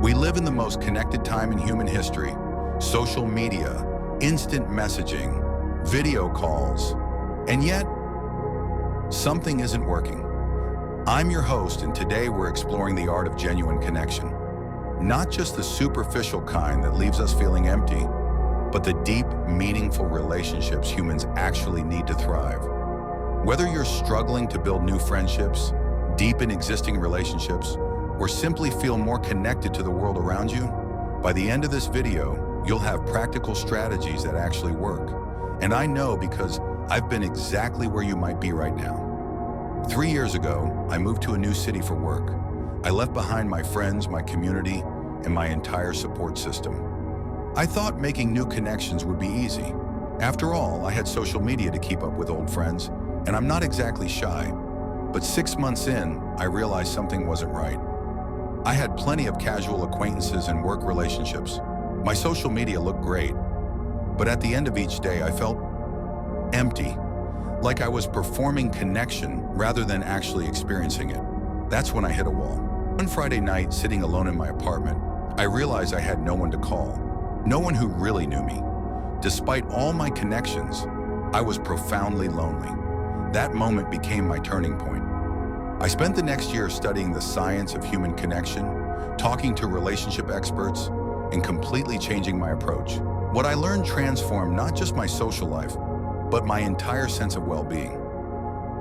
We live in the most connected time in human history. Social media, instant messaging, video calls, and yet, something isn't working. I'm your host, and today we're exploring the art of genuine connection. Not just the superficial kind that leaves us feeling empty, but the deep, meaningful relationships humans actually need to thrive. Whether you're struggling to build new friendships, deepen existing relationships, or simply feel more connected to the world around you, by the end of this video, you'll have practical strategies that actually work. And I know because I've been exactly where you might be right now. 3 years ago, I moved to a new city for work. I left behind my friends, my community, and my entire support system. I thought making new connections would be easy. After all, I had social media to keep up with old friends, and I'm not exactly shy. But 6 months in, I realized something wasn't right. I had plenty of casual acquaintances and work relationships. My social media looked great, but at the end of each day, I felt empty, like I was performing connection rather than actually experiencing it. That's when I hit a wall. One Friday night, sitting alone in my apartment, I realized I had no one to call, no one who really knew me. Despite all my connections, I was profoundly lonely. That moment became my turning point. I spent the next year studying the science of human connection, talking to relationship experts, and completely changing my approach. What I learned transformed not just my social life, but my entire sense of well-being.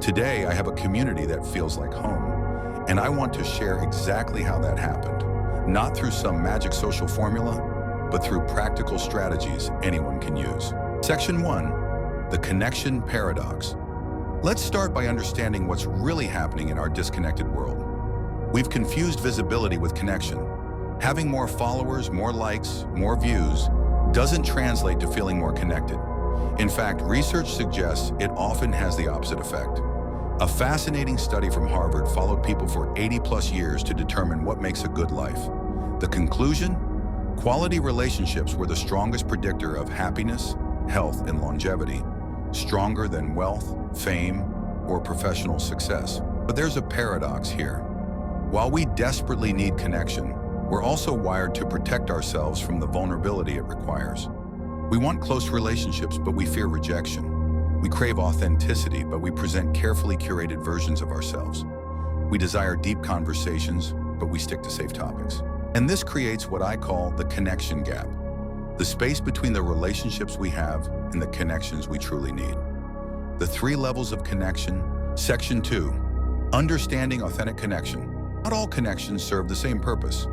Today, I have a community that feels like home, and I want to share exactly how that happened. Not through some magic social formula, but through practical strategies anyone can use. Section 1, the connection paradox. Let's start by understanding what's really happening in our disconnected world. We've confused visibility with connection. Having more followers, more likes, more views doesn't translate to feeling more connected. In fact, research suggests it often has the opposite effect. A fascinating study from Harvard followed people for 80+ years to determine what makes a good life. The conclusion? Quality relationships were the strongest predictor of happiness, health, and longevity, stronger than wealth, fame, or professional success. But there's a paradox here. While we desperately need connection, we're also wired to protect ourselves from the vulnerability it requires. We want close relationships, but we fear rejection. We crave authenticity, but we present carefully curated versions of ourselves. We desire deep conversations, but we stick to safe topics. And this creates what I call the connection gap, the space between the relationships we have and the connections we truly need. The 3 levels of connection. Section 2, understanding authentic connection. Not all connections serve the same purpose.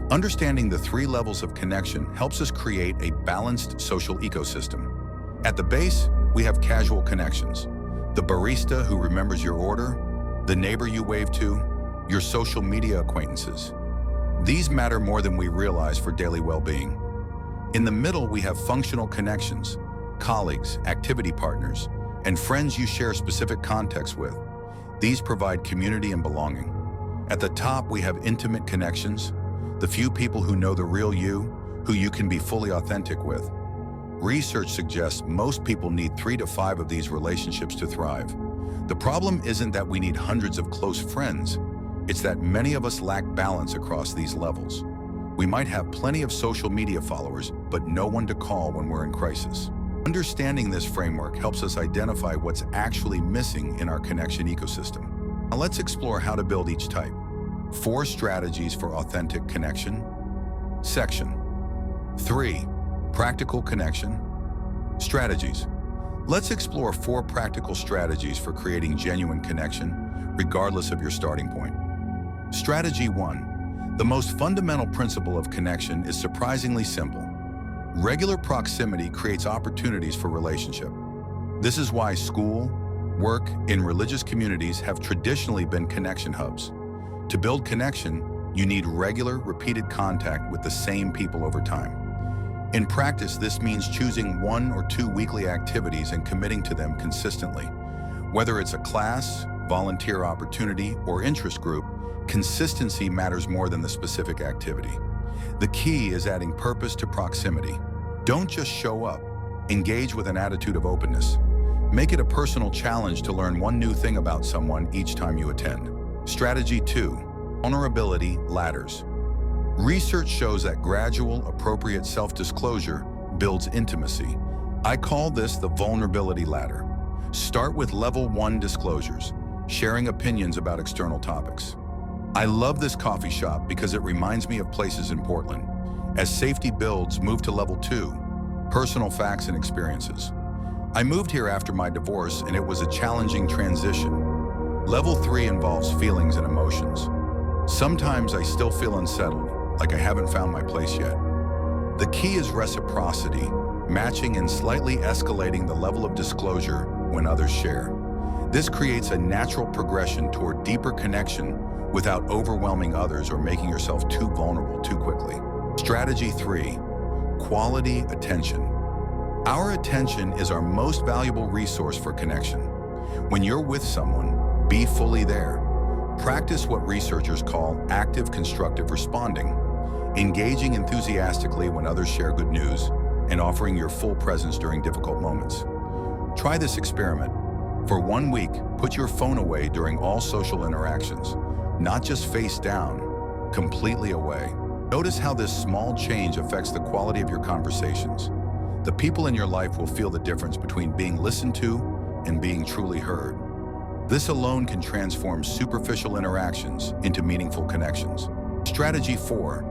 Understanding the 3 levels of connection helps us create a balanced social ecosystem. At the base, we have casual connections. The barista who remembers your order, the neighbor you wave to, your social media acquaintances. These matter more than we realize for daily well-being. In the middle, we have functional connections, colleagues, activity partners, and friends you share specific context with. These provide community and belonging. At the top, we have intimate connections, the few people who know the real you, who you can be fully authentic with. Research suggests most people need 3 to 5 of these relationships to thrive. The problem isn't that we need hundreds of close friends, it's that many of us lack balance across these levels. We might have plenty of social media followers, but no one to call when we're in crisis. Understanding this framework helps us identify what's actually missing in our connection ecosystem. Now let's explore how to build each type. 4 strategies for authentic connection. Section 3, practical connection. Strategies. Let's explore 4 practical strategies for creating genuine connection, regardless of your starting point. Strategy 1. The most fundamental principle of connection is surprisingly simple. Regular proximity creates opportunities for relationship. This is why school, work, and religious communities have traditionally been connection hubs. To build connection, you need regular, repeated contact with the same people over time. In practice, this means choosing 1 or 2 weekly activities and committing to them consistently. Whether it's a class, volunteer opportunity, or interest group, consistency matters more than the specific activity. The key is adding purpose to proximity. Don't just show up. Engage with an attitude of openness. Make it a personal challenge to learn 1 new thing about someone each time you attend. Strategy 2. Vulnerability ladders. Research shows that gradual, appropriate self-disclosure builds intimacy. I call this the vulnerability ladder. Start with level 1 disclosures, sharing opinions about external topics. I love this coffee shop because it reminds me of places in Portland. As safety builds, move to level 2, personal facts and experiences. I moved here after my divorce and it was a challenging transition. Level 3 involves feelings and emotions. Sometimes I still feel unsettled, like I haven't found my place yet. The key is reciprocity, matching and slightly escalating the level of disclosure when others share. This creates a natural progression toward deeper connection without overwhelming others or making yourself too vulnerable too quickly. Strategy 3, quality attention. Our attention is our most valuable resource for connection. When you're with someone, be fully there. Practice what researchers call active constructive responding, engaging enthusiastically when others share good news, and offering your full presence during difficult moments. Try this experiment. For 1 week, put your phone away during all social interactions, not just face down, completely away. Notice how this small change affects the quality of your conversations. The people in your life will feel the difference between being listened to and being truly heard. This alone can transform superficial interactions into meaningful connections. Strategy 4,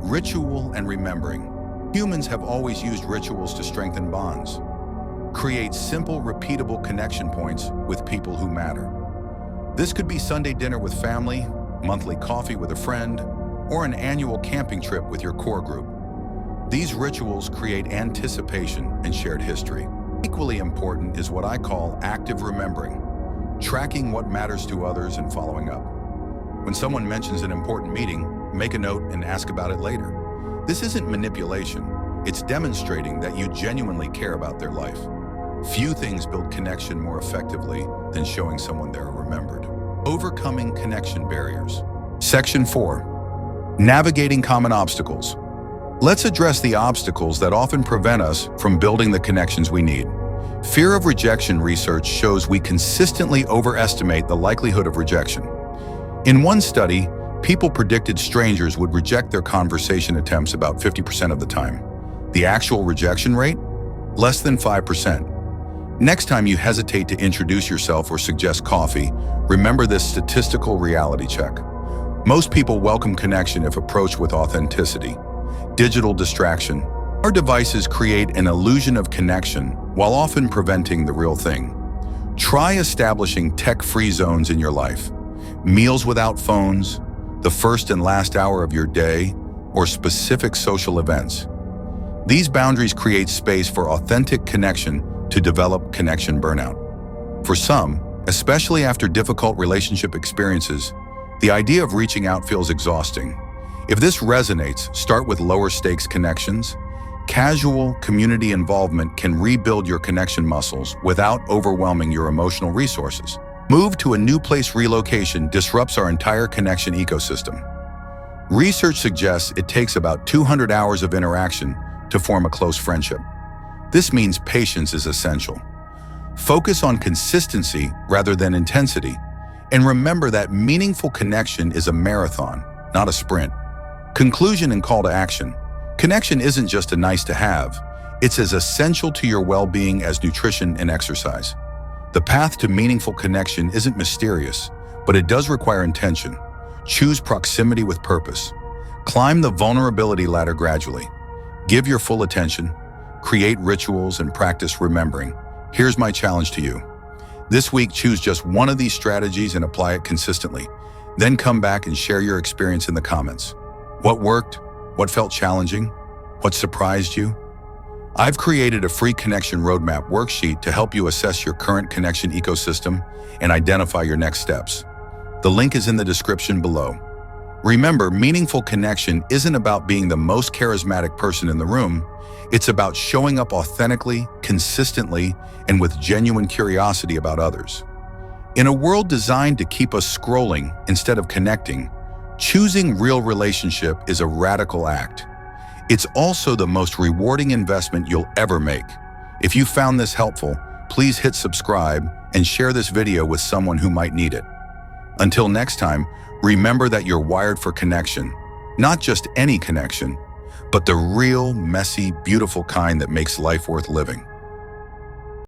ritual and remembering. Humans have always used rituals to strengthen bonds. Create simple, repeatable connection points with people who matter. This could be Sunday dinner with family, monthly coffee with a friend, or an annual camping trip with your core group. These rituals create anticipation and shared history. Equally important is what I call active remembering, tracking what matters to others and following up. When someone mentions an important meeting, make a note and ask about it later. This isn't manipulation, it's demonstrating that you genuinely care about their life. Few things build connection more effectively than showing someone they're remembered. Overcoming connection barriers. Section 4, navigating common obstacles. Let's address the obstacles that often prevent us from building the connections we need. Fear of rejection research shows we consistently overestimate the likelihood of rejection. In one study, people predicted strangers would reject their conversation attempts about 50% of the time. The actual rejection rate? Less than 5%. Next time you hesitate to introduce yourself or suggest coffee, remember this statistical reality check. Most people welcome connection if approached with authenticity. Digital distraction. Our devices create an illusion of connection while often preventing the real thing. Try establishing tech-free zones in your life. Meals without phones, the first and last hour of your day, or specific social events. These boundaries create space for authentic connection to develop connection burnout. For some, especially after difficult relationship experiences, the idea of reaching out feels exhausting. If this resonates, start with lower stakes connections. Casual community involvement can rebuild your connection muscles without overwhelming your emotional resources. Move to a new place relocation disrupts our entire connection ecosystem. Research suggests it takes about 200 hours of interaction to form a close friendship. This means patience is essential. Focus on consistency rather than intensity, and remember that meaningful connection is a marathon, not a sprint. Conclusion and call to action. Connection isn't just a nice to have, it's as essential to your well-being as nutrition and exercise. The path to meaningful connection isn't mysterious, but it does require intention. Choose proximity with purpose. Climb the vulnerability ladder gradually. Give your full attention, create rituals, and practice remembering. Here's my challenge to you. This week, choose just one of these strategies and apply it consistently. Then come back and share your experience in the comments. What worked? What felt challenging? What surprised you? I've created a free connection roadmap worksheet to help you assess your current connection ecosystem and identify your next steps. The link is in the description below. Remember, meaningful connection isn't about being the most charismatic person in the room. It's about showing up authentically, consistently, and with genuine curiosity about others. In a world designed to keep us scrolling instead of connecting, choosing real relationship is a radical act. It's also the most rewarding investment you'll ever make. If you found this helpful, please hit subscribe and share this video with someone who might need it. Until next time, remember that you're wired for connection, Not just any connection, but the real, messy, beautiful kind that makes life worth living.